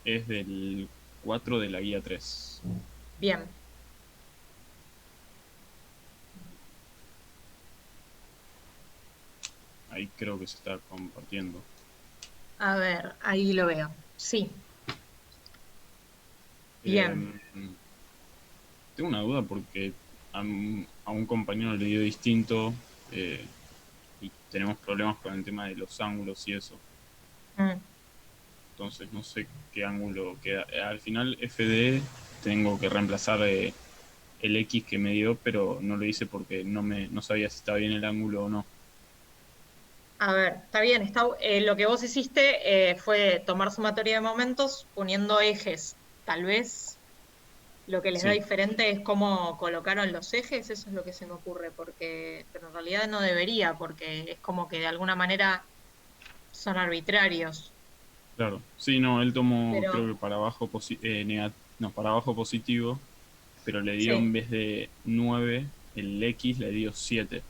Es del 4 de la guía 3. Bien. Ahí creo que se está compartiendo. A ver, ahí lo veo. Sí, bien. Em, Tengo una duda porque a un compañero le dio distinto, eh, y tenemos problemas con el tema de los ángulos y eso. Mm. Entonces no sé qué ángulo queda. Al final FD tengo que reemplazar el X que me dio, pero no lo hice porque no sabía si estaba bien el ángulo o no. A ver, está bien, lo que vos hiciste fue tomar sumatoria de momentos poniendo ejes. Tal vez lo que les da Sí, diferente es cómo colocaron los ejes, eso es lo que se me ocurre, porque, pero en realidad no debería, porque es como que de alguna manera son arbitrarios. claro. Sí, no, él tomó Pero, creo que para abajo, no, para abajo positivo, pero le dio en sí, vez de 9 el X le dio 7.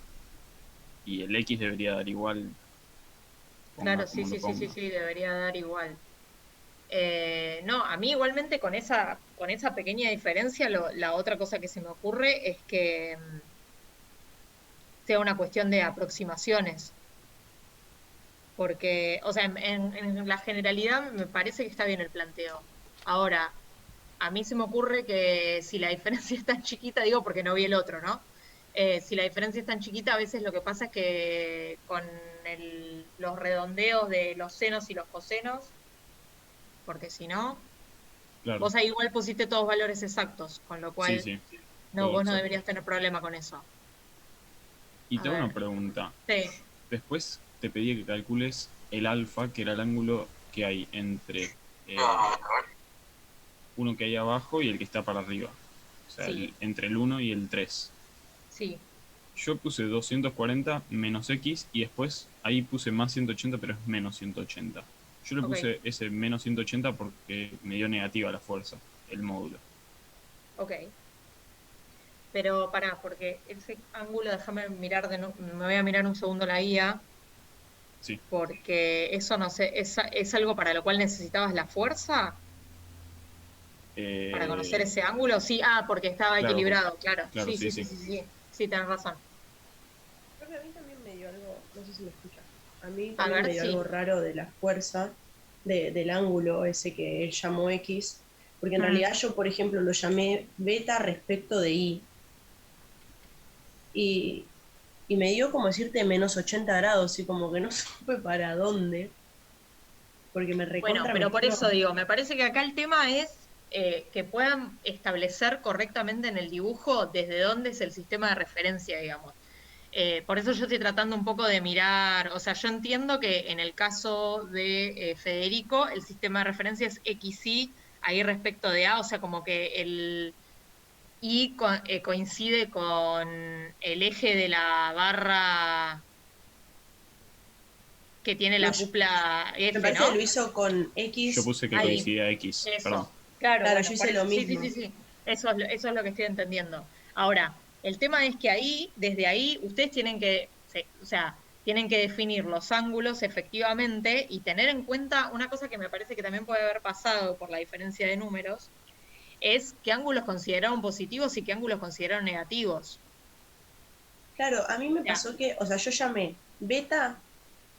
Y el X debería dar igual, ponga claro, sí, como lo sí, sí, sí, ponga. sí, debería dar igual. No, a mí igualmente con esa pequeña diferencia, la otra cosa que se me ocurre es que sea una cuestión de aproximaciones, porque, o sea, en la generalidad me parece que está bien el planteo. Ahora, a mí se me ocurre que si la diferencia es tan chiquita, digo porque no vi el otro, ¿no? Si la diferencia es tan chiquita, a veces lo que pasa es que con los redondeos de los senos y los cosenos, porque si no, Claro, vos ahí igual pusiste todos valores exactos, con lo sí, cual sí, no, todo vos no exacto. deberías tener problema con eso. Y A te hago una ver, pregunta. sí, Después te pedí que calcules el alfa, que era el ángulo que hay entre eh, uno que hay abajo y el que está para arriba. O sea, sí, entre el uno y el 3. sí, Yo puse 240 menos X y después ahí puse más 180 pero es menos 180. Yo le ok, puse ese menos 180 porque me dio negativa la fuerza, el módulo. ok. Pero pará, porque ese ángulo, déjame mirar me voy a mirar un segundo la guía, Sí. porque eso no sé, ¿es algo para lo cual necesitabas la fuerza? ¿Para conocer Eh, ese ángulo? Sí, porque estaba claro, equilibrado, claro. claro, Sí, sí, sí, sí, sí. sí, sí, sí, tenés razón. Profe, a mí también me dio algo, no sé si me escucha, a mí A también ver, me dio algo sí. raro de la fuerza del ángulo ese que él llamó X, porque en Mm. realidad yo, por ejemplo, lo llamé beta respecto de Y, y, y me dio como decirte menos 80 grados, y como que no supe para dónde, porque me Bueno, recontra pero por mezcló. eso digo, me parece que acá el tema es que puedan establecer correctamente en el dibujo desde dónde es el sistema de referencia, digamos. Por eso yo estoy tratando un poco de mirar, o sea, yo entiendo que en el caso de Federico, el sistema de referencia es XY, ahí respecto de A, o sea, como que el Y coincide con el eje de la barra que tiene No, la cupla me F, parece que lo ¿no? hizo con Yo X puse que Ahí, coincidía X, perdón. eso. Claro, claro, yo bueno, por hice lo eso. Sí, sí, mismo. sí, sí. Eso es lo que estoy entendiendo. Ahora, el tema es que ahí, desde ahí, ustedes tienen que, o sea, tienen que definir los ángulos efectivamente y tener en cuenta una cosa que me parece que también puede haber pasado por la diferencia de números, es qué ángulos consideraron positivos y qué ángulos consideraron negativos. Claro, a mí me O sea, pasó que, o sea, yo llamé beta,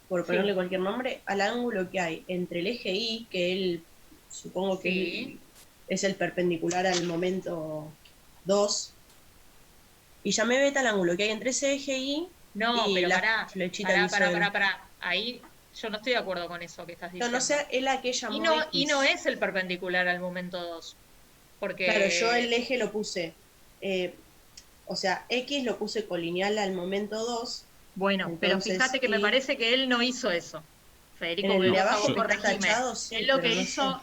por ponerle sí, cualquier nombre, al ángulo que hay entre el eje Y, que él supongo que sí. es el perpendicular al momento 2, y llamé beta al ángulo que hay entre ese eje No, y pero la pará, flechita que pará, hizo pará, pará, él. pará. Ahí yo no estoy de acuerdo con eso que estás No, no diciendo. sé, él a qué Y llamó no, y no X. es el perpendicular al momento 2, Claro, yo el porque, eje lo puse, eh, o sea, X lo puse colineal al momento 2, bueno, pero entonces fíjate que me Y parece que él no hizo eso. en Federico, el de vos, abajo vos que está corregime. tachado, Él sí, lo pero que no sé. hizo,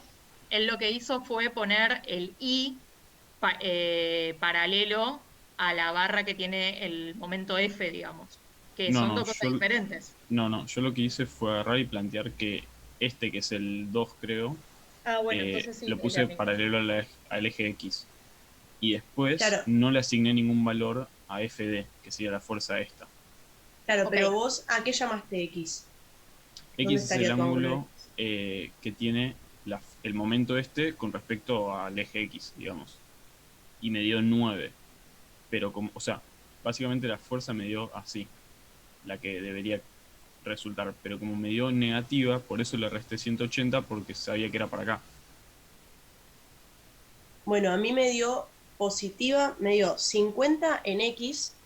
él lo que hizo fue poner el I paralelo a la barra que tiene el momento F, digamos, que No, son no, dos cosas diferentes. yo lo que hice fue agarrar y plantear que este, que es el 2 creo, Ah, bueno, entonces sí, lo es la puse misma. paralelo al eje X. Y después Claro, no le asigné ningún valor a FD, que sería la fuerza esta. claro, Ok, pero vos, ¿a qué llamaste X? ¿Dónde X es el estaría tu ángulo ángulo X? que tiene el momento con respecto al eje X, digamos. Y me dio 9. Pero como, o sea, básicamente la fuerza me dio así, la que debería resultar. Pero como me dio negativa, por eso le resté 180 porque sabía que era para acá. Bueno, a mí me dio positiva, me dio 50 en X,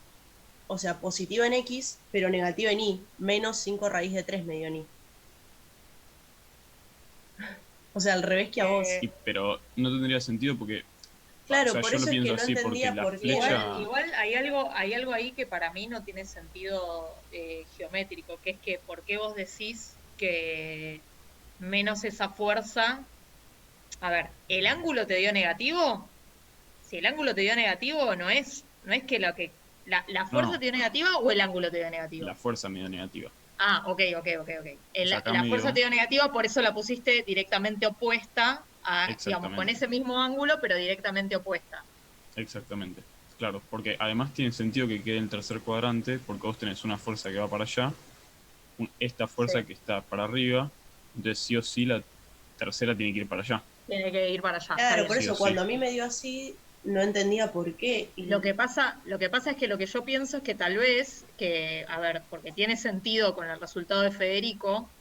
o sea, positiva en X, pero negativa en Y, menos 5 raíz de 3 me dio en Y. O sea, al revés que a vos. Eh, Pero no tendría sentido porque, o Claro, sea, por yo lo eso es que pienso no así porque entendía la por qué. flecha... igual hay algo ahí que para mí no tiene sentido geométrico, que es que ¿por qué vos decís que menos esa fuerza? A ver, ¿el ángulo te dio negativo? Si el ángulo te dio negativo, no es que la No, fuerza no, te dio negativa o el ángulo te dio la negativo. fuerza me dio negativa. Ah, ok, ok, ok, ok. O sea, acá La me fuerza dio te dio negativa, por eso la pusiste directamente opuesta a, digamos, con exactamente. ese mismo ángulo, pero directamente opuesta. Exactamente. Claro, porque además tiene sentido que quede en el tercer cuadrante, porque vos tenés una fuerza que va para allá, esta Sí. fuerza que está para arriba, entonces sí o sí la tercera tiene que ir para allá. Tiene que ir para allá, está Claro, bien. por Sí o eso sí. cuando a mí me dio así, no entendía por qué. Lo que pasa es que lo que yo pienso es que tal vez, a ver, porque tiene sentido con el resultado de Federico,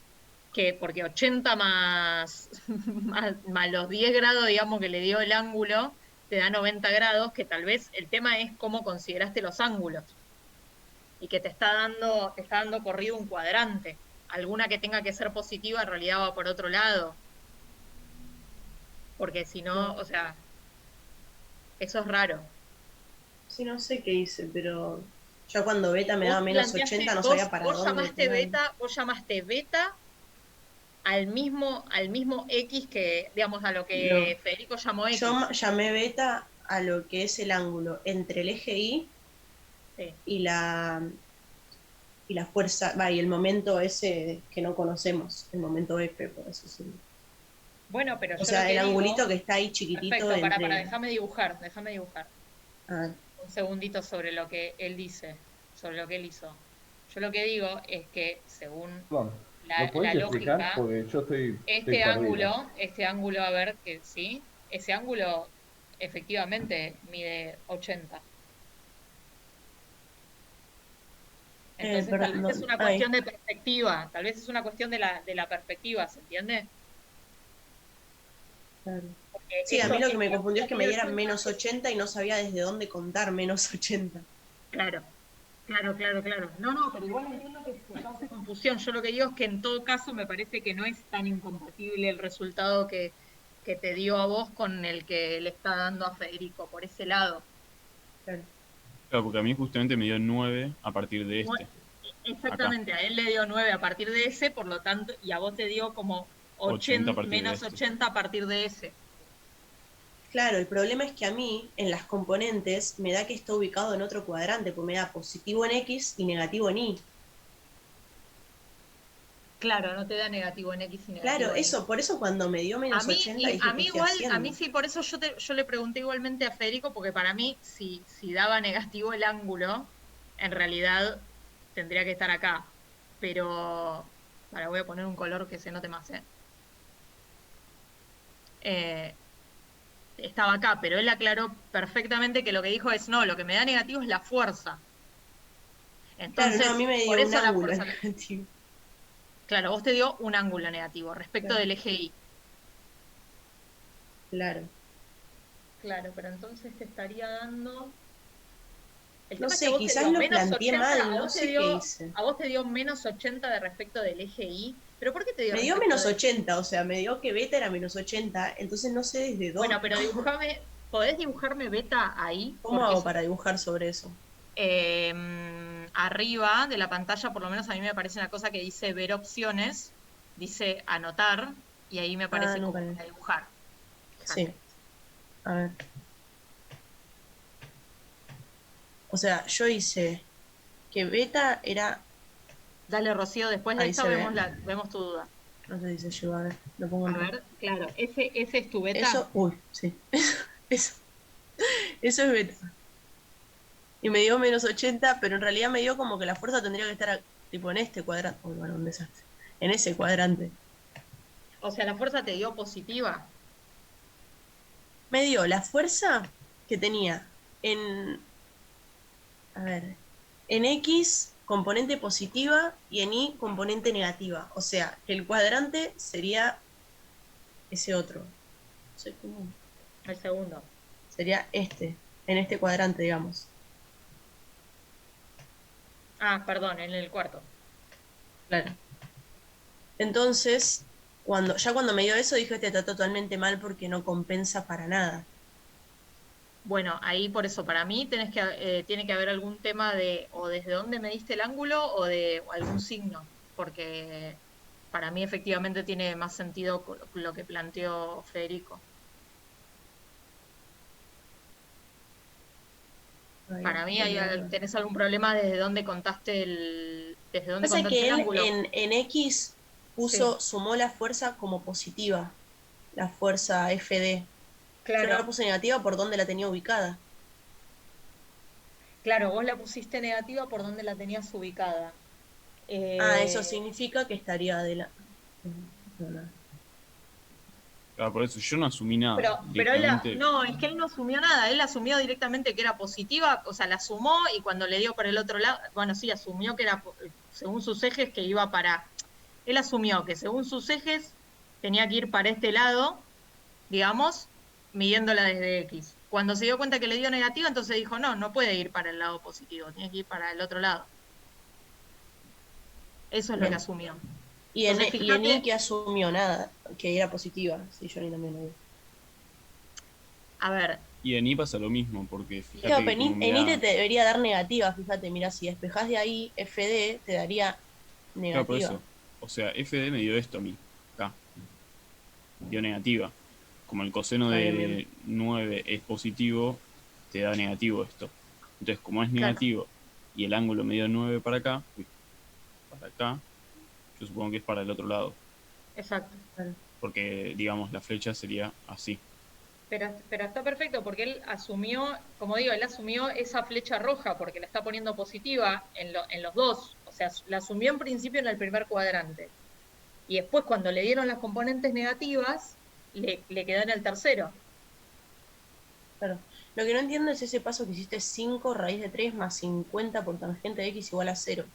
que porque 80 más, más los 10 grados, digamos, que le dio el ángulo, te da 90 grados, que tal vez el tema es cómo consideraste los ángulos y que te está dando corrido un cuadrante. Alguna que tenga que ser positiva en realidad va por otro lado, porque si no, o sea, eso es raro. Sí, no sé qué hice, pero ya cuando beta me Vos daba menos planteaste, 80 no vos, sabía para vos dónde llamaste ponerlo. beta, vos llamaste beta al mismo X que, digamos, a lo No, que Federico llamó yo X. llamé beta a lo que es el ángulo entre el eje Y Sí. y la fuerza, va, y el momento ese que no conocemos, el momento F, por así decirlo. Bueno, pero O yo lo sea, el que angulito digo, que está ahí chiquitito perfecto, para, entre... déjame dibujar Ah, un segundito sobre lo que él dice, sobre lo que él hizo. Yo lo que digo es que según Perdón, ¿lo la podés explicar? lógica, Porque yo estoy este perdido. ángulo, este ángulo, a ver, que sí, ese ángulo efectivamente mide 80. Entonces, tal perdón, vez es una ay, cuestión de perspectiva, tal vez es una cuestión de la perspectiva, ¿se entiende? claro. Porque Sí, a eso, mí lo que me este confundió es ángulo que me mide dieran 80, menos 80 y no sabía desde dónde contar menos 80. claro, claro, claro, claro. No, no, pero igual entiendo que causa confusión. Yo lo que digo es que en todo caso me parece que no es tan incompatible el resultado que te dio a vos con el que le está dando a Federico, por ese lado. Claro. Claro, porque a mí justamente me dio 9 a partir de Nue- acá. Exactamente, a él le dio 9 a partir de ese, por lo tanto, y a vos te dio como 80 a 80, partir de menos 80 a partir de ese. Claro, el problema es que a mí, en las componentes, me da que está ubicado en otro cuadrante, pues me da positivo en X y negativo en Y. Claro, no te da negativo en X y Claro, negativo en Y. eso, por eso cuando me dio A menos mí, 80 y dije, a ¿qué mí estoy igual, a haciendo? mí sí, por eso yo le pregunté igualmente a Federico, porque para mí, si daba negativo el ángulo, en realidad tendría que estar acá. Pero, ahora voy a poner un color que se note más, ¿eh? Eh, Estaba acá, pero él aclaró perfectamente que lo que dijo es, no, lo que me da negativo es la fuerza. Claro, no, a Entonces, mí me por dio un eso la ángulo fuerza, negativo. claro, vos te dio un ángulo negativo respecto Claro, del eje Y. claro. Claro, pero entonces te estaría dando. El No tema es que a sé, vos te quizás dio lo menos planteé 80, mal, no sé qué hice. a vos te dio menos 80 de respecto del eje Y, pero ¿por qué te dio Me dio respecto menos del... 80, o sea, me dio que beta era menos 80, entonces no sé desde Bueno, dónde, pero ¿podés dibujarme beta ahí? cómo Porque hago para dibujar sobre eso. arriba de la pantalla, por lo menos a mí me aparece una cosa que dice ver opciones, dice anotar, y ahí me Ah, aparece nunca como vi. para dibujar. Sí, Fíjate. a ver. O sea, yo hice que beta era, Dale, Rocío, después de ahí esta se ve, vemos tu duda. no sé si se lleva a ver, lo pongo A en rojo. ver, claro, ese es tu beta. Eso, uy, sí, eso, eso es beta. Y me dio menos 80, pero en realidad me dio como que la fuerza tendría que estar tipo en este cuadrante. Uy, bueno, un desastre. En ese cuadrante. O sea, la fuerza te dio positiva. Me dio la fuerza que tenía en, a ver, en X componente positiva y en Y componente negativa. O sea, que el cuadrante sería ese otro. No sé cómo. El segundo. Sería este, en este cuadrante, digamos. Ah, perdón, en el cuarto. Claro. Entonces, cuando me dio eso, dije, este está totalmente mal porque no compensa para nada. Bueno, ahí por eso, para mí tiene que haber algún tema de o desde dónde mediste el ángulo o de algún signo, porque para mí efectivamente tiene más sentido lo que planteó Federico. A ver, Para mí voy a ver. tenés algún problema desde dónde Pasa contaste que el él ángulo. en X Sí, sumó la fuerza como positiva, la fuerza FD. Yo no la claro, puse negativa por donde la tenía ubicada. claro, vos la pusiste negativa por donde la tenías ubicada. Ah, eso Eh, significa que estaría de la. No, no. Claro, por eso yo no asumí nada. pero Directamente, no, es que él no asumió nada, él asumió directamente que era positiva, o sea, la sumó y cuando le dio por el otro lado, bueno, sí, asumió que era según sus ejes que iba él asumió que según sus ejes tenía que ir para este lado, digamos, midiéndola desde X. Cuando se dio cuenta que le dio negativa, entonces dijo, no, no puede ir para el lado positivo, tiene que ir para el otro lado. Eso es lo que Bien. asumió. Y Entonces, en I fíjate, que asumió nada, que era positiva. Sí, Johnny también lo vi. a ver, y en I pasa lo mismo, porque Claro, fíjate pero que como me En I te da. debería dar negativa, fíjate, mira, si despejás de ahí FD, te daría Claro, por negativa. eso. O sea, FD me dio esto a mí. Acá. Dio negativa. Como el coseno Ah, bien, bien. de 9 es positivo, te da negativo esto. Entonces, como es claro, negativo y el ángulo me dio 9 para acá, uy, para acá, yo supongo que es para el otro lado. exacto. Claro. Porque, digamos, la flecha sería así. Pero está perfecto porque él asumió, como digo, él asumió esa flecha roja porque la está poniendo positiva en los dos. O sea, la asumió en principio en el primer cuadrante. Y después cuando le dieron las componentes negativas, le quedó en el tercero. Claro. Lo que no entiendo es ese paso que hiciste 5 raíz de 3 más 50 por tangente de X igual a 0.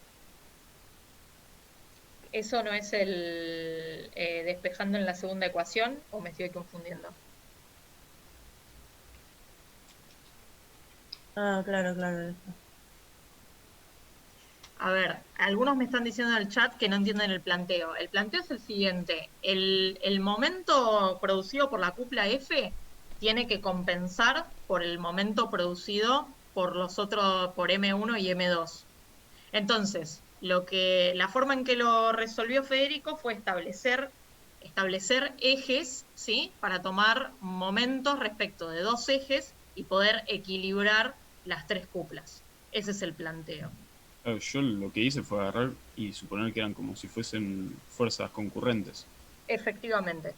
¿Eso no es el despejando en la segunda ecuación o me estoy confundiendo? Ah, claro, claro. A ver, algunos me están diciendo en el chat que no entienden el planteo. El planteo es el siguiente. El momento producido por la cupla F tiene que compensar por el momento producido por los otros, por M1 y M2. Entonces, la forma en que lo resolvió Federico fue establecer ejes, ¿sí? Para tomar momentos respecto de dos ejes y poder equilibrar las tres cuplas. Ese es el planteo. Claro, yo lo que hice fue agarrar y suponer que eran como si fuesen fuerzas concurrentes. Efectivamente.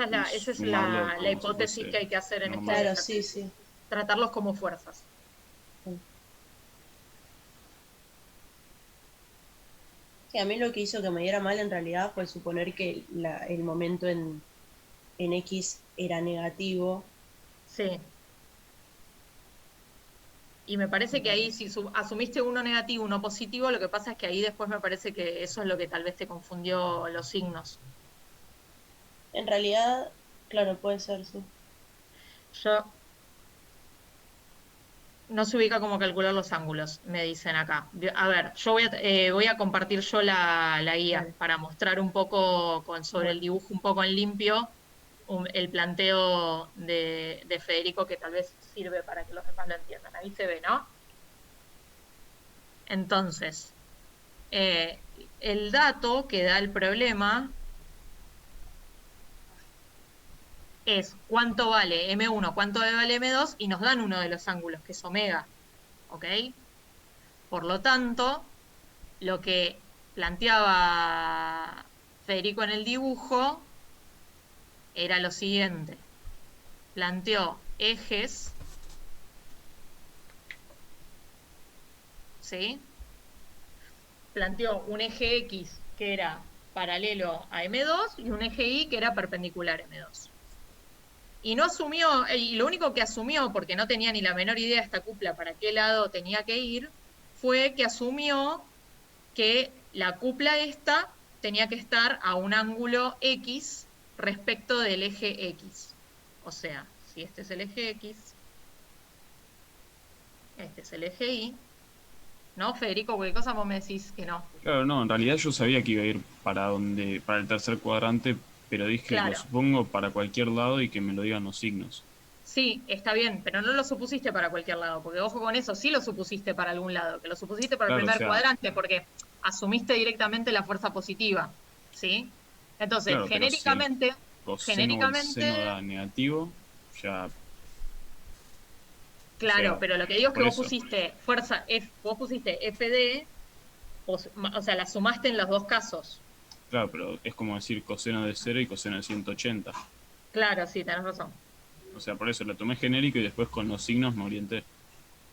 Y Esa es sumarlo la como si hipótesis que fuese hay que hacer en este normal. Claro, sí, ejercicio. sí. Tratarlos como fuerzas. Sí, a mí lo que hizo que me diera mal en realidad fue suponer que el momento en X era negativo. Sí. Y me parece que ahí, si asumiste uno negativo, uno positivo, lo que pasa es que ahí después me parece que eso es lo que tal vez te confundió los signos. En realidad, claro, puede ser, sí. Yo no se ubica cómo calcular los ángulos, me dicen acá. A ver, yo voy a compartir yo la guía Dale. para mostrar un poco sobre el Bueno, dibujo un poco en limpio, el planteo de Federico que tal vez sirve para que los demás lo entiendan. Ahí se ve, ¿no? Entonces, eh, el dato que da el problema es cuánto vale M1, cuánto vale M2 y nos dan uno de los ángulos, que es omega, ¿ok? Por lo tanto, lo que planteaba Federico en el dibujo era lo siguiente. Planteó ejes, ¿sí? Planteó un eje X que era paralelo a M2 y un eje Y que era perpendicular a M2. Y no asumió, y lo único que asumió, porque no tenía ni la menor idea esta cupla para qué lado tenía que ir, fue que asumió que la cupla esta tenía que estar a un ángulo X respecto del eje X. O sea, si este es el eje X, este es el eje Y, ¿no, Federico? Cualquier cosa vos me decís que no. Claro, no, en realidad yo sabía que iba a ir para el tercer cuadrante, pero dije, lo Claro. supongo para cualquier lado y que me lo digan los signos. Sí, está bien, pero no lo supusiste para cualquier lado, porque ojo con eso, sí lo supusiste para algún lado, que lo supusiste para el Claro, o primer sea, cuadrante, porque asumiste directamente la fuerza positiva, ¿sí? Entonces, claro, pero si el genéricamente, coseno o el genéricamente, seno da negativo, ya, o claro, sea, pero lo que digo es que por vos eso. pusiste fuerza F, vos pusiste FD, o sea, la sumaste en los dos casos. Claro, pero es como decir coseno de 0 y coseno de 180. Claro, sí, tenés razón. O sea, por eso lo tomé genérico y después con los signos me orienté.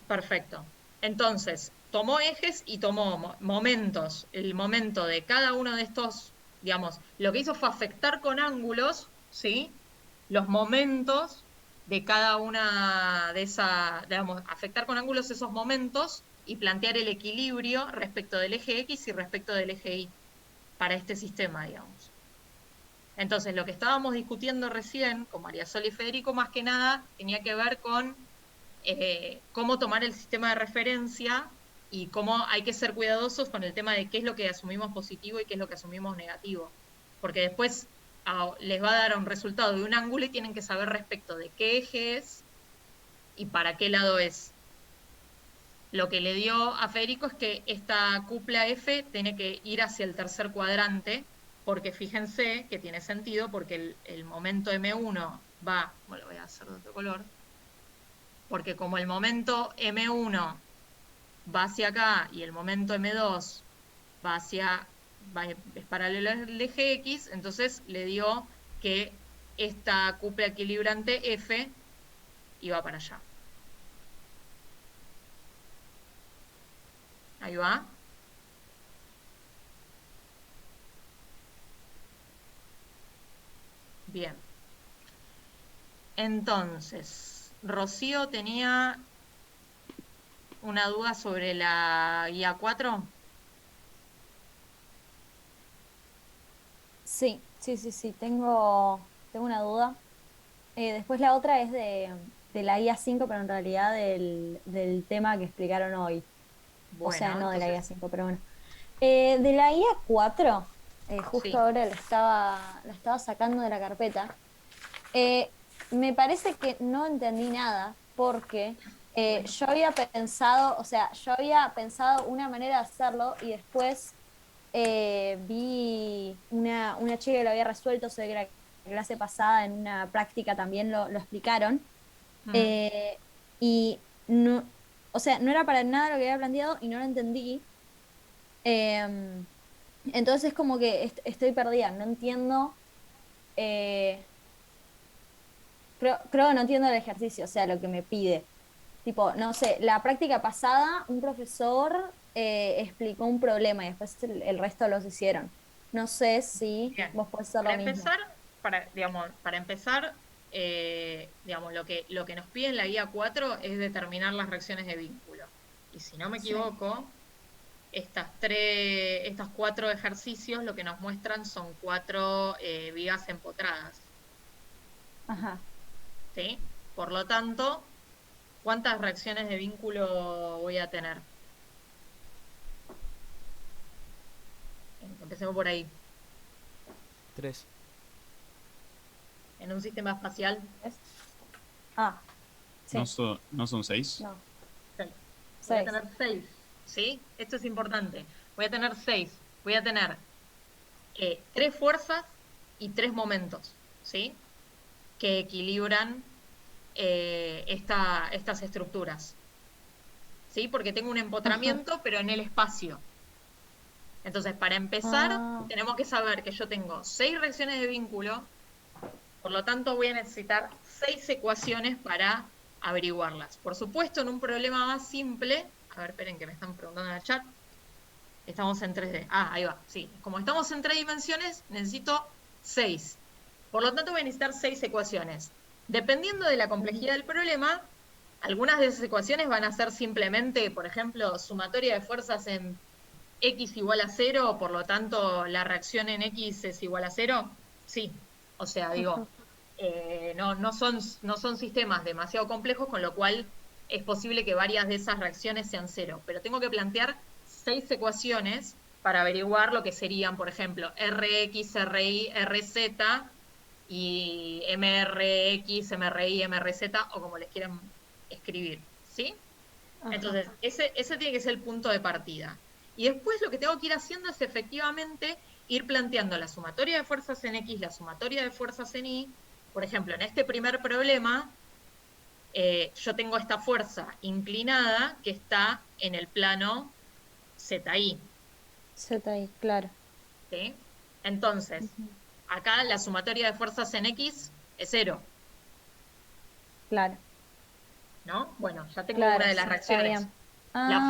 Perfecto. Entonces, tomó ejes y tomó momentos. El momento de cada uno de estos, digamos, lo que hizo fue afectar con ángulos, ¿sí? Los momentos de cada una de esas, digamos, afectar con ángulos esos momentos y plantear el equilibrio respecto del eje X y respecto del eje Y para este sistema, digamos. Entonces, lo que estábamos discutiendo recién con María Sol y Federico, más que nada, tenía que ver con cómo tomar el sistema de referencia y cómo hay que ser cuidadosos con el tema de qué es lo que asumimos positivo y qué es lo que asumimos negativo. Porque después les va a dar un resultado de un ángulo y tienen que saber respecto de qué eje es y para qué lado es. Lo que le dio a Federico es que esta cupla F tiene que ir hacia el tercer cuadrante, porque fíjense que tiene sentido, porque el momento M1 va, bueno, lo voy a hacer de otro color, porque como el momento M1 va hacia acá y el momento M2 va hacia, es paralelo al eje X, entonces le dio que esta cupla equilibrante F iba para allá. Ahí va. Bien. Entonces, Rocío tenía una duda sobre la guía 4. Sí, sí, sí, sí, tengo una duda. Después la otra es de la guía 5, pero en realidad del tema que explicaron hoy. O sea, Bueno, no de la entonces, guía 5, pero bueno. De la guía 4, justo sí, ahora la estaba sacando de la carpeta. Eh, Me parece que no entendí nada porque bueno, yo había pensado, o sea, yo había pensado una manera de hacerlo y después vi una chica que lo había resuelto, sé que la clase pasada en una práctica también lo explicaron. mm, eh, y no, o sea, no era para nada lo que había planteado y no lo entendí. Em, entonces como que estoy perdida, no entiendo. eh, creo que no entiendo el ejercicio, o sea, lo que me pide. Tipo, no sé, la práctica pasada, un profesor explicó un problema y después el resto los hicieron. No sé si bien. vos podés hacer Para lo mismo. empezar, digamos, para empezar, digamos, lo que nos pide en la guía 4 es determinar las reacciones de vínculo. Y si no me Sí. equivoco, estos 4 ejercicios lo que nos muestran son 4 vigas empotradas, Ajá. ¿sí? Por lo tanto, ¿cuántas reacciones de vínculo voy a tener? Empecemos por ahí. 3. En un sistema espacial, ¿Es? Ah, sí, ¿No son 6? no, ok, voy a 6. tener 6, ¿sí? Esto es importante. Voy a tener 6. Voy a tener 3 fuerzas y 3 momentos, ¿sí? Que equilibran estas estructuras, ¿sí? Porque tengo un Ajá. empotramiento, pero en el espacio. Entonces, para empezar, Ah, tenemos que saber que yo tengo 6 reacciones de vínculo, por lo tanto voy a necesitar 6 ecuaciones para averiguarlas. Por supuesto, en un problema más simple, a ver, esperen que me están preguntando en el chat, estamos en 3D. Ah, ahí va, sí. Como estamos en 3 dimensiones, necesito 6. Por lo tanto, voy a necesitar 6 ecuaciones. Dependiendo de la complejidad del problema, algunas de esas ecuaciones van a ser simplemente, por ejemplo, sumatoria de fuerzas en X igual a 0, por lo tanto la reacción en X es igual a 0. Sí, o sea, digo, no son sistemas demasiado complejos, con lo cual es posible que varias de esas reacciones sean 0, pero tengo que plantear 6 ecuaciones para averiguar lo que serían, por ejemplo, Rx, Ri, Rz y Mrx, Mri, Mrz, o como les quieran escribir, ¿sí? Ajá. Entonces, ese tiene que ser el punto de partida. Y después lo que tengo que ir haciendo es efectivamente ir planteando la sumatoria de fuerzas en X, la sumatoria de fuerzas en Y. Por ejemplo, en este primer problema, yo tengo esta fuerza inclinada que está en el plano ZI, ZI, claro. ¿sí? Entonces, Ujú, acá la sumatoria de fuerzas en X es 0, claro, ¿no? Bueno, ya tengo una claro, de las sí, está reacciones. bien. La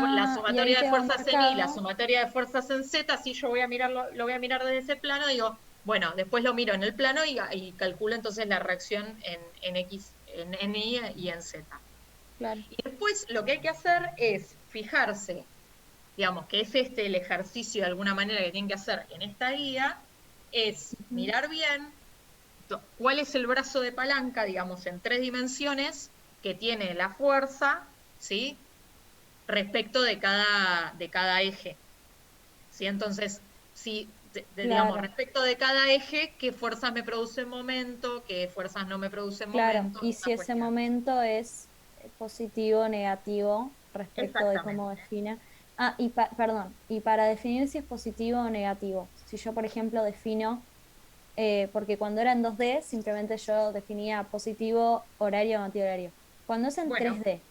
Y ahí sumatoria de quedó fuerzas en Y, la marcado. sumatoria de fuerzas en Z, si yo voy a mirarlo, lo voy a mirar desde ese plano, digo, bueno, después lo miro en el plano y calculo entonces la reacción en X, en Y y en Z. Claro. Y después lo que hay que hacer es fijarse, digamos, que es este el ejercicio de alguna manera que tienen que hacer en esta guía, es Ujú, mirar bien cuál es el brazo de palanca, digamos, en 3 dimensiones que tiene la fuerza, ¿sí? Respecto de cada eje, ¿sí? Entonces, si, digamos, claro, respecto de cada eje, qué fuerzas me producen momento, qué fuerzas no me producen claro. momento, Y esta si ese cuestión. momento es positivo o negativo respecto de cómo Exactamente. define. Ah, perdón, y para definir si es positivo o negativo, si yo, por ejemplo, defino, porque cuando era en 2D, simplemente yo definía positivo, horario o antihorario. Cuando es en Bueno, 3D,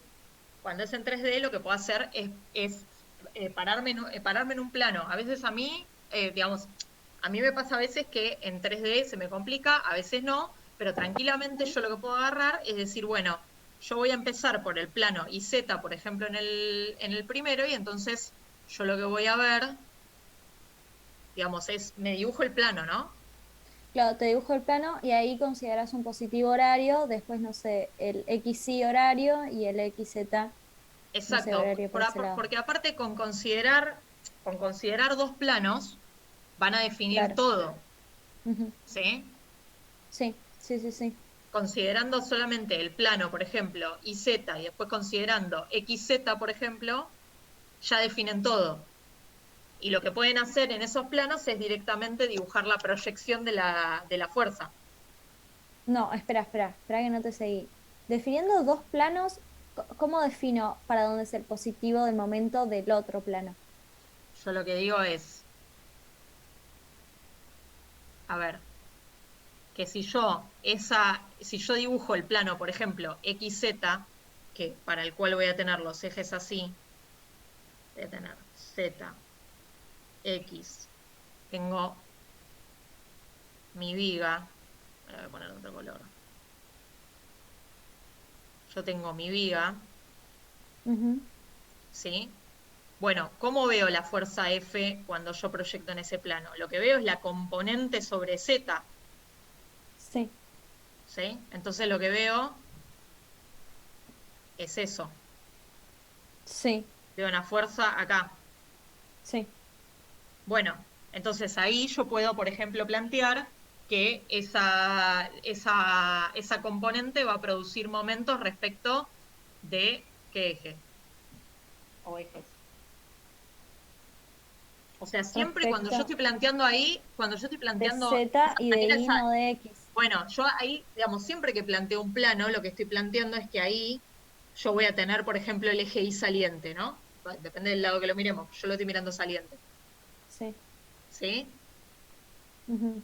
cuando es en 3D, lo que puedo hacer es pararme en un plano. A veces a mí, digamos, a mí me pasa a veces que en 3D se me complica, a veces no, pero tranquilamente yo lo que puedo agarrar es decir, bueno, yo voy a empezar por el plano IZ, por ejemplo, en el primero, y entonces yo lo que voy a ver, digamos, me dibujo el plano, ¿no? claro, te dibujo el plano y ahí consideras un positivo horario, después, no sé, el XY horario y el XZ, no sé, Exacto, horario por ese lado. porque aparte con considerar dos planos, van a definir Claro. todo, Ujú. ¿sí? Sí, sí, sí, sí. Considerando solamente el plano, por ejemplo, YZ, y después considerando XZ, por ejemplo, ya definen todo. Y lo que pueden hacer en esos planos es directamente dibujar la proyección de la fuerza. No, espera que no te seguí. Definiendo dos planos, ¿cómo defino para dónde es el positivo del momento del otro plano? Yo lo que digo es, a ver, que si yo dibujo el plano, por ejemplo, XZ, que para el cual voy a tener los ejes así, voy a tener Z, X, tengo mi viga, voy a poner otro color. Yo tengo mi viga, Ujú. ¿sí? Bueno, ¿cómo veo la fuerza F cuando yo proyecto en ese plano? Lo que veo es la componente sobre Z, Sí, ¿sí? Entonces lo que veo es eso. sí, Veo una fuerza acá. sí. Bueno, entonces ahí yo puedo, por ejemplo, plantear que esa componente va a producir momentos respecto de qué eje o ejes. O sea, siempre cuando yo Respecto estoy planteando ahí, cuando yo estoy de planteando de Z esa y de manera, Y, no de X. bueno, yo ahí, digamos, siempre que planteo un plano, lo que estoy planteando es que ahí yo voy a tener, por ejemplo, el eje Y saliente, ¿no? Depende del lado que lo miremos, yo lo estoy mirando saliente, Sí. ¿sí? Ujú,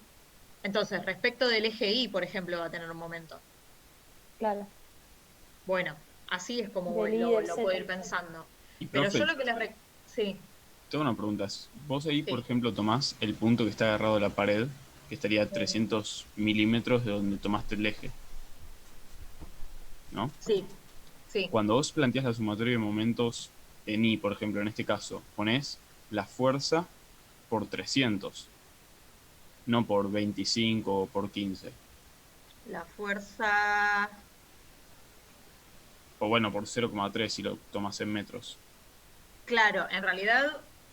Entonces, respecto del eje Y, por ejemplo, va a tener un momento. claro. Bueno, así es como Del Y y del lo puedo Z. ir pensando. Y Pero yo profe, lo que sí, tengo una pregunta. Vos ahí, por sí, ejemplo, tomás el punto que está agarrado a la pared, que estaría a sí, 300 milímetros de donde tomaste el eje, ¿no? sí, sí, Cuando vos planteás la sumatoria de momentos en I, por ejemplo, en este caso, ponés la fuerza por 300, no por 25 o por 15. La fuerza... O bueno, por 0,3 si lo tomas en metros. Claro, en realidad,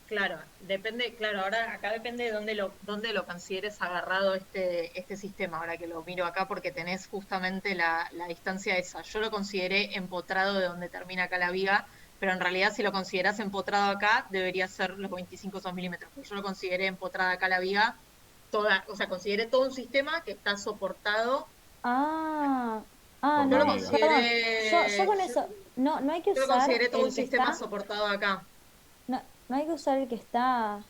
claro, depende, claro, ahora acá depende de dónde lo consideres agarrado este sistema, ahora que lo miro acá porque tenés justamente la distancia esa. Yo lo consideré empotrado de donde termina acá la viga, pero en realidad si lo considerás empotrado acá, debería ser los 25 son milímetros, porque yo lo consideré empotrada acá la viga, toda, o sea, consideré todo un sistema que está soportado. Ah, Por Yo la lo no, viga. perdón. Yo consideré, con eso, no hay que yo lo usar consideré todo un el que sistema está, soportado acá. no hay que usar el que está,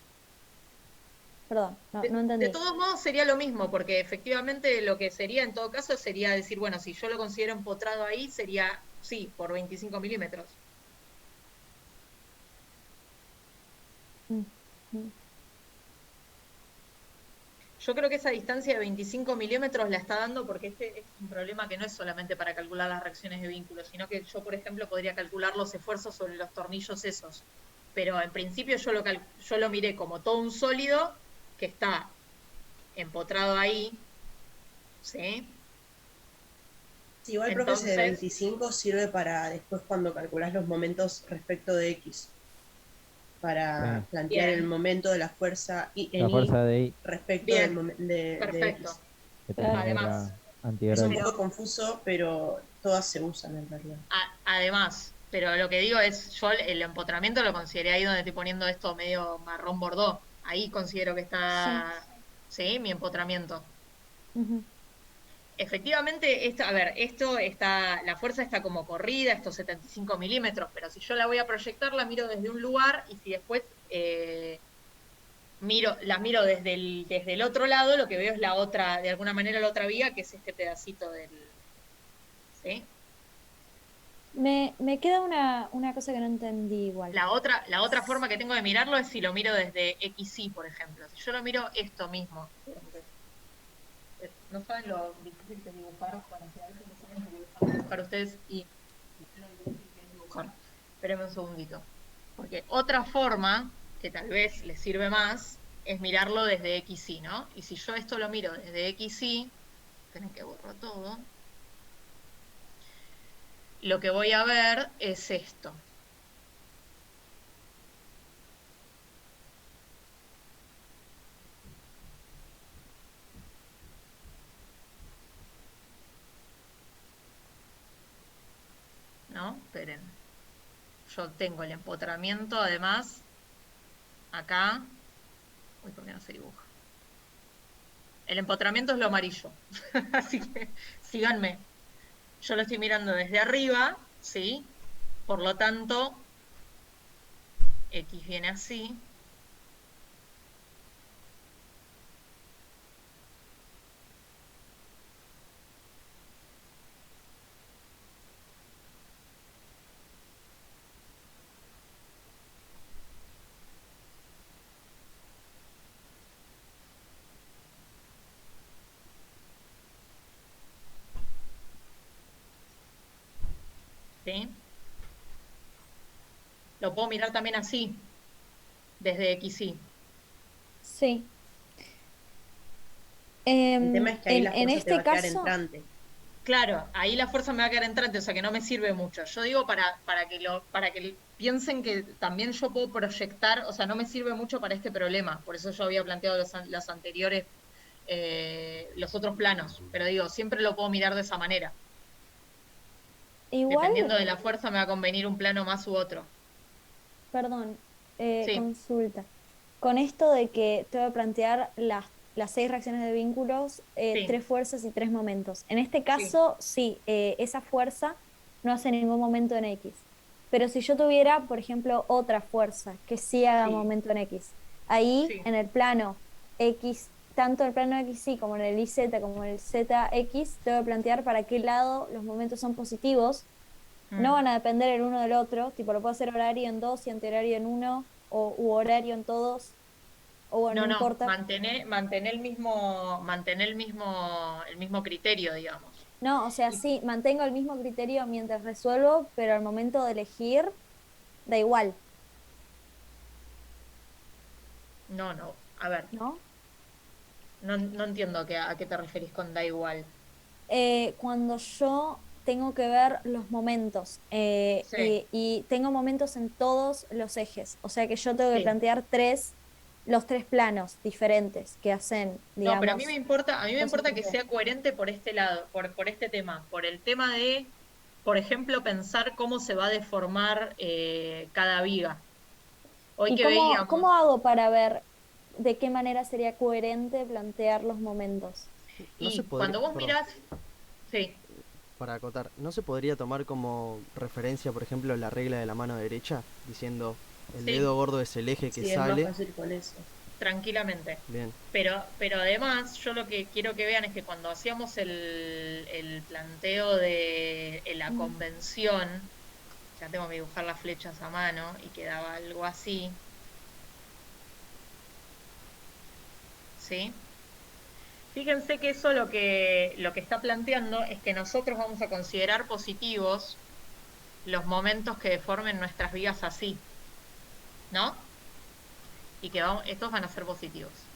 perdón, no De entendí. todos modos sería lo mismo, porque efectivamente lo que sería en todo caso sería decir, bueno, si yo lo considero empotrado ahí, sería, sí, por 25 milímetros. Mm, mm. Yo creo que esa distancia de 25 milímetros la está dando porque este es un problema que no es solamente para calcular las reacciones de vínculos, sino que yo, por ejemplo, podría calcular los esfuerzos sobre los tornillos esos. Pero en principio yo lo miré como todo un sólido que está empotrado ahí, ¿sí? Sí, igual, profe, ese de Entonces, 25 sirve para después cuando calculás los momentos respecto de X, para Sí. plantear el bien, momento de la fuerza y La en Y fuerza de I respecto bien, de perfecto. X. que te Claro. Además, genera Es un antigravitación. poco pero confuso, pero todas se usan en realidad. además, pero lo que digo es, yo el empotramiento lo consideré ahí donde estoy poniendo esto medio marrón bordó. Ahí considero que Sí. está, sí, mi empotramiento. Ujú. Efectivamente, esto, a ver, esto está, la fuerza está como corrida, estos 75 milímetros, pero si yo la voy a proyectar, la miro desde un lugar y si después la miro desde el otro lado, lo que veo es la otra, de alguna manera la otra vía, que es este pedacito del, ¿sí? Me queda una cosa que no entendí igual. La otra forma que tengo de mirarlo es si lo miro desde XY, por ejemplo. Si yo lo miro esto mismo. No saben lo difícil que es dibujar, bueno, si a veces no saben lo que es dibujar ustedes y lo difícil que es dibujar. Espérenme un segundito. Porque otra forma, que tal vez les sirve más, es mirarlo desde XY, ¿no? Y si yo esto lo miro desde XY, esperen que borro todo, lo que voy a ver es esto. ¿No? Esperen. Yo tengo el empotramiento, además, acá. Uy, ¿por qué no se dibuja? El empotramiento es lo amarillo. Así que síganme. Yo lo estoy mirando desde arriba, ¿sí? Por lo tanto, X viene así. ¿Sí? Lo puedo mirar también así, desde XY. Sí. El tema es que ahí la En fuerza te va este a quedar caso, entrante. Claro, ahí la fuerza me va a quedar entrante, o sea que no me sirve mucho. Yo digo para que piensen que también yo puedo proyectar, o sea, no me sirve mucho para este problema. Por eso yo había planteado los anteriores, los otros planos. Pero digo, siempre lo puedo mirar de esa manera. igual, Dependiendo de la fuerza, me va a convenir un plano más u otro. perdón, Sí, consulta. Con esto de que te voy a plantear las 6 reacciones de vínculos, sí, 3 fuerzas y 3 momentos. En este sí, caso, sí, esa fuerza no hace ningún momento en X. Pero si yo tuviera, por ejemplo, otra fuerza que sí haga sí, momento en X, ahí sí. en el plano X, tanto en el plano XY como en el YZ como en el ZX, te voy a plantear para qué lado los momentos son positivos. No Mm. van a depender el uno del otro, tipo lo puedo hacer horario en dos y antihorario en uno, o u horario en todos, o bueno, No, no no, importa. el mismo criterio, digamos. No, o sea, Y sí, mantengo el mismo criterio mientras resuelvo, pero al momento de elegir, da igual, no, a ver, ¿no? no entiendo a qué te referís con da igual. cuando yo tengo que ver los momentos Sí. y tengo momentos en todos los ejes. O sea que yo tengo que Sí. plantear los tres planos diferentes que hacen, No, pero a mí digamos, me importa, cosas que 3D. sea coherente por este lado, por este tema, por el tema de, por ejemplo, pensar cómo se va a deformar cada viga. Hoy ¿Y que veíamos, cómo hago para ver de qué manera sería coherente plantear los momentos? No se y podría, cuando vos perdón, mirás, sí, para acotar, ¿no se podría tomar como referencia, por ejemplo, la regla de la mano derecha, diciendo el sí, dedo gordo es el eje que Sí, es más sale? fácil con eso. tranquilamente. Bien, Pero además, yo lo que quiero que vean es que cuando hacíamos el planteo de la Mm. convención, ya tengo que dibujar las flechas a mano y quedaba algo así, ¿sí? Fíjense que eso lo que está planteando es que nosotros vamos a considerar positivos los momentos que deformen nuestras vigas así, ¿no? Y que estos van a ser positivos.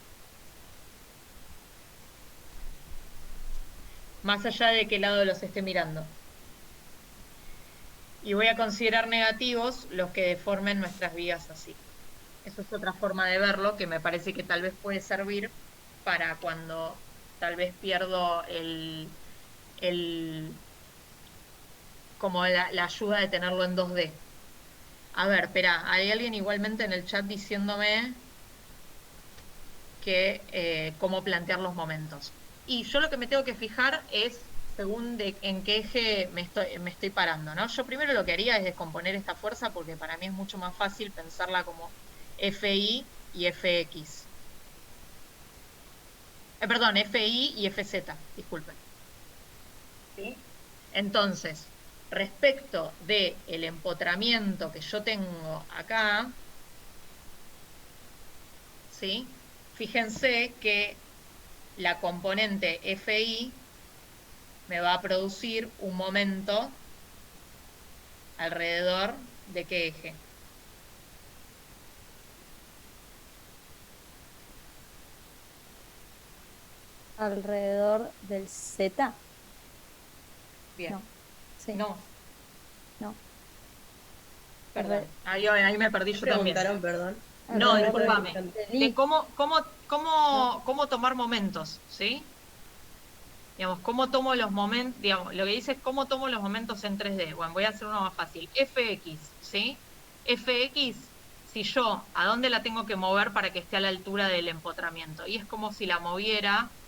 Más allá de qué lado los esté mirando. Y voy a considerar negativos los que deformen nuestras vigas así. Eso es otra forma de verlo que me parece que tal vez puede servir para cuando tal vez pierdo el como la ayuda de tenerlo en 2D. A ver, espera, hay alguien igualmente en el chat diciéndome que cómo plantear los momentos. Y yo lo que me tengo que fijar es según en qué eje me estoy parando, ¿no? Yo primero lo que haría es descomponer esta fuerza porque para mí es mucho más fácil pensarla como FI y FX. Perdón, FI y FZ, disculpen. ¿Sí? Entonces, respecto del empotramiento que yo tengo acá, ¿sí? Fíjense que la componente FI me va a producir un momento alrededor de qué eje. Alrededor del Z. Bien. No, sí, No, no. perdón. Ahí me perdí ¿Qué yo también. preguntaron, perdón? No, Ahora Alrededor estaba discúlpame. escuchando. del De I, ¿no? cómo tomar momentos, ¿sí? Digamos, cómo tomo los momentos, digamos, lo que dice es cómo tomo los momentos en 3D. Bueno, voy a hacer uno más fácil. FX, ¿sí? FX, si yo, ¿a dónde la tengo que mover para que esté a la altura del empotramiento? Y es como si la moviera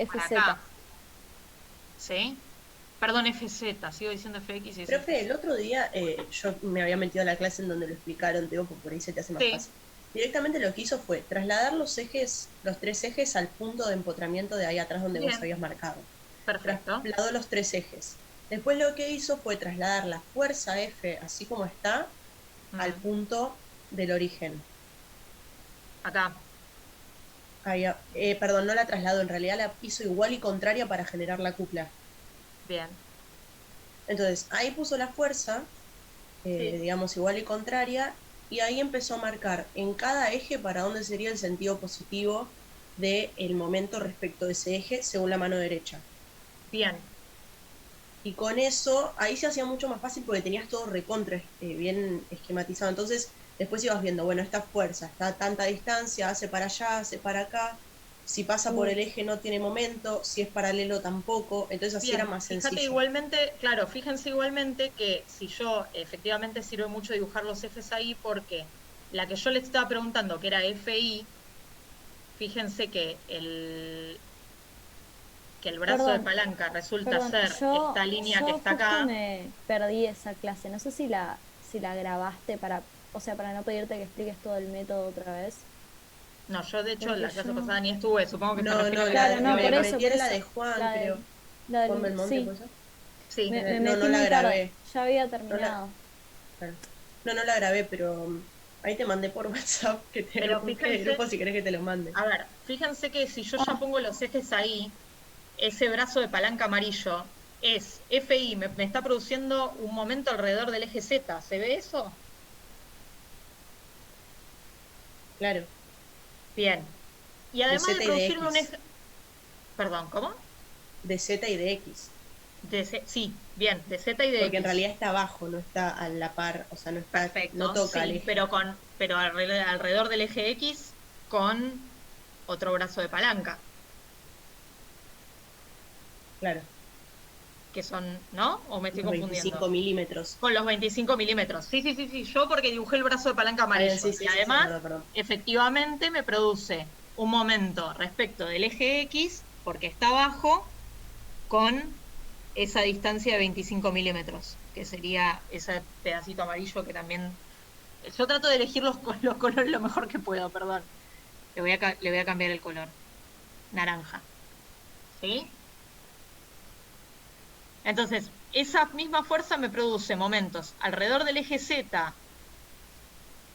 para FZ. acá, ¿sí? Perdón, FZ, sigo diciendo FX y es Profe, FZ. el otro día yo me había metido a la clase en donde lo explicaron, digo, por ahí se te hace más Sí, fácil. Directamente lo que hizo fue trasladar los tres ejes al punto de empotramiento de ahí atrás donde vos bien, habías marcado. perfecto. Trasladó los tres ejes. Después lo que hizo fue trasladar la fuerza F, así como está, al Mm, punto del origen. acá, Ahí, perdón, no la trasladó, en realidad la hizo igual y contraria para generar la cupla. bien. Entonces, ahí puso la fuerza, Sí, digamos, igual y contraria, y ahí empezó a marcar en cada eje para dónde sería el sentido positivo del momento respecto de ese eje según la mano derecha. bien, Y con eso, ahí se hacía mucho más fácil porque tenías todo recontra bien esquematizado. Entonces, después ibas viendo, bueno, esta fuerza está a tanta distancia, hace para allá, hace para acá. Si pasa por el eje no tiene momento, si es paralelo tampoco. Entonces así era bien. más Fíjate sencillo. igualmente, claro, fíjense igualmente que si yo efectivamente sirve mucho dibujar los Fs ahí porque la que yo les estaba preguntando, que era FI, fíjense que el brazo de Perdón, palanca resulta perdón, ser esta línea que yo está justo acá. me perdí esa clase. No sé si la grabaste para, o sea, para no pedirte que expliques todo el método otra vez. No, yo de hecho Porque la clase yo, pasada ni estuve, supongo que se No, refiere no, a la claro, de no, me hoy. metí por en la eso, de Juan, la creo. la Juan del, Belmonte, sí, ¿puede ser? Sí, me No, metí no la muy tarde, grabé. ya había No la, terminado. claro. No la grabé, pero ahí te mandé por WhatsApp que te pero busque de fíjense, grupo si querés que te lo mande. a ver, fíjense que si yo ya Ah, pongo los ejes ahí, ese brazo de palanca amarillo es FI, me está produciendo un momento alrededor del eje Z. ¿Se ve eso? Claro, Bien. Y de además de Z y de producirme un X. eje... Perdón, ¿cómo? de Z y de X. Sí, bien, de Z y de Porque en X. realidad está abajo, no está a la par, o sea, no está, Perfecto, no toca el sí, eje. pero alrededor del eje X con otro brazo de palanca, Claro, que son, ¿no? ¿O me estoy los confundiendo? 25 milímetros. Con los 25 milímetros. Sí, sí, sí, sí, yo porque dibujé el brazo de palanca Ah, bien, amarillo. sí, sí, Y sí, sí, además, perdón, perdón. efectivamente, me produce un momento respecto del eje X, porque está abajo, con esa distancia de 25 milímetros, que sería ese pedacito amarillo que también... Yo trato de elegir los colores lo mejor que puedo, perdón. Le voy a cambiar el color. Naranja. ¿Sí? Entonces, esa misma fuerza me produce momentos alrededor del eje Z,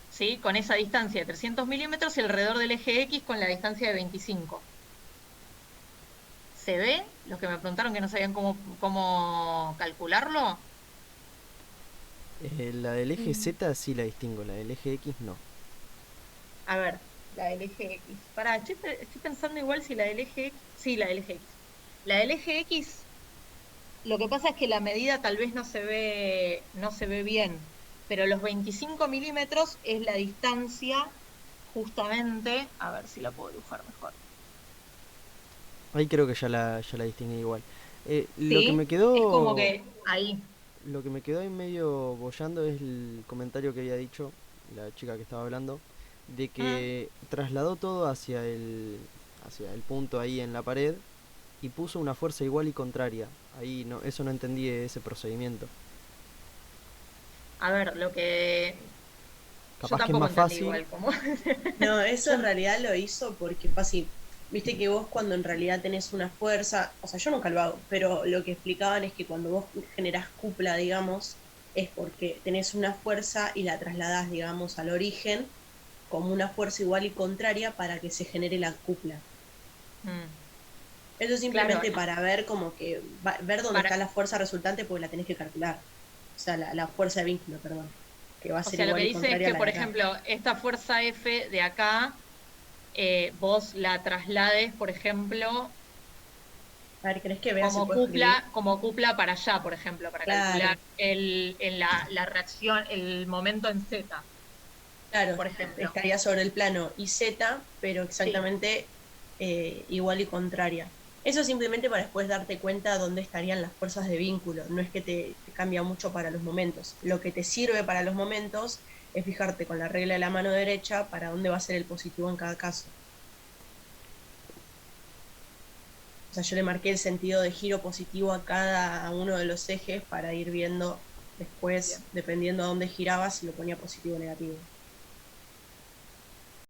¿sí? Con esa distancia de 300 milímetros y alrededor del eje X con la distancia de 25. ¿Se ve? Los que me preguntaron que no sabían cómo calcularlo. La del eje Z sí la distingo, la del eje X no. A ver, la del eje X. Pará, estoy pensando igual si la del eje X. Sí, la del eje X. La del eje X, lo que pasa es que la medida tal vez no se ve bien, pero los 25 milímetros es la distancia justamente. A ver si la puedo dibujar mejor. Ahí creo que ya la distinguí igual. Lo que Sí, me es como quedó, que ahí. lo que me quedó ahí medio bollando es el comentario que había dicho la chica que estaba hablando, de Mm. que trasladó todo hacia el punto ahí en la pared y puso una fuerza igual y contraria. Ahí no, eso no entendí ese procedimiento. A ver, lo que yo Capaz que es tampoco más entendí fácil. igual cómo. No, eso en Yo- realidad lo hizo porque fue así. Viste que vos cuando en realidad tenés una fuerza, o sea, yo nunca lo hago, pero lo que explicaban es que cuando vos generás cupla, digamos, es porque tenés una fuerza y la trasladás, digamos, al origen como una fuerza igual y contraria para que se genere la cupla. Mm, Eso es claro, simplemente para ver como que, ver dónde para, está la fuerza resultante porque la tenés que calcular. O sea, la fuerza de vínculo, perdón, que va a o ser sea, lo que igual y dice es contraria a que, la por de acá. ejemplo, esta fuerza F de acá, vos la traslades, por ejemplo, A ver, ¿crees que vea si puedo escribir? como cupla para allá, por ejemplo, para calcular Claro, la reacción, el momento en Z, claro, por ejemplo. estaría sobre el plano y z, pero Sí. exactamente igual y contraria. Eso simplemente para después darte cuenta dónde estarían las fuerzas de vínculo. No es que te cambia mucho para los momentos. Lo que te sirve para los momentos es fijarte con la regla de la mano derecha para dónde va a ser el positivo en cada caso. O sea, yo le marqué el sentido de giro positivo a cada uno de los ejes para ir viendo después, Bien. dependiendo a dónde giraba, si lo ponía positivo o negativo.